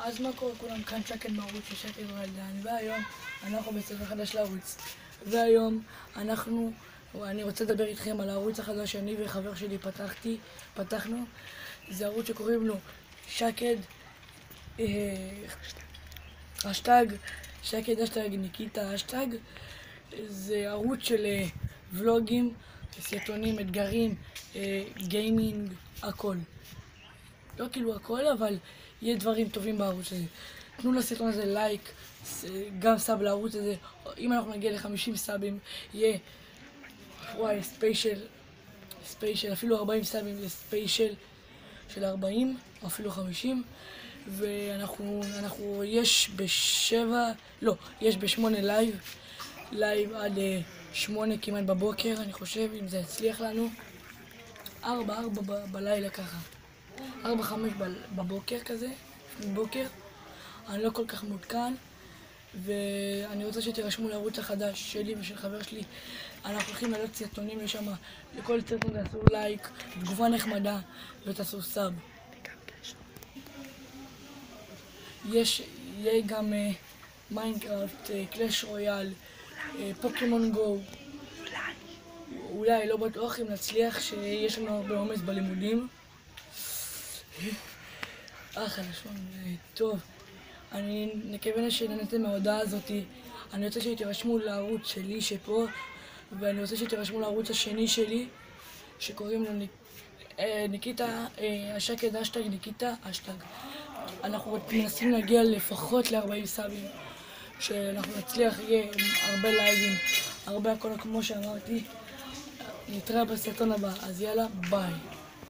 אז מה קורה כולם? כאן שקד מערוץ של שקד רלדן, והיום אנחנו בספר חדש לערוץ. והיום אני רוצה לדבר איתכם על הערוץ החדש שאני וחבר שלי פתחנו. זה ערוץ שקוראים לו שקד השטג, שקד השטג ניקיטה השטג. זה ערוץ של ולוגים, סרטונים, אתגרים, גיימינג, הכל. לא כאילו הכל, אבל יהיה דברים טובים בערוץ הזה. תנו לסרטון הזה לייק, גם סאב לערוץ הזה. אם אנחנו נגיע ל-50 סאבים, יהיה ספיישל, אפילו 40 סאבים לספיישל של 40, או אפילו 50. יש ב8 לייב עד 8 כמעט בבוקר, אני חושב, אם זה יצליח לנו. 4 בלילה ככה. 4-5 בבוקר כזה, בבוקר. אני לא כל כך מעודכן, ואני רוצה שתירשמו לערוץ החדש שלי ושל חבר שלי. אנחנו הולכים לעלות סרטונים לשם. לכל סרטון תעשו לייק, תגובה נחמדה ותעשו סאב. יהיה גם מיינקראפט, קלאש רויאל, פוקימון גו. אולי, לא בטוח אם נצליח, שיש לנו הרבה עומס בלימודים. חלשון, טוב. אני מקווה שנהנתם מההודעה הזאת. אני רוצה שתירשמו לערוץ שלי שפה, ואני רוצה שתירשמו לערוץ השני שלי, שקוראים לו ניקיטה השקד השטג ניקיטה השטג. אנחנו מנסים להגיע לפחות ל-40 סאבים, שאנחנו נצליח, יהיה הרבה לייבים, הרבה הכל כמו שאמרתי. נתראה בסרטון הבא, אז יאללה, ביי.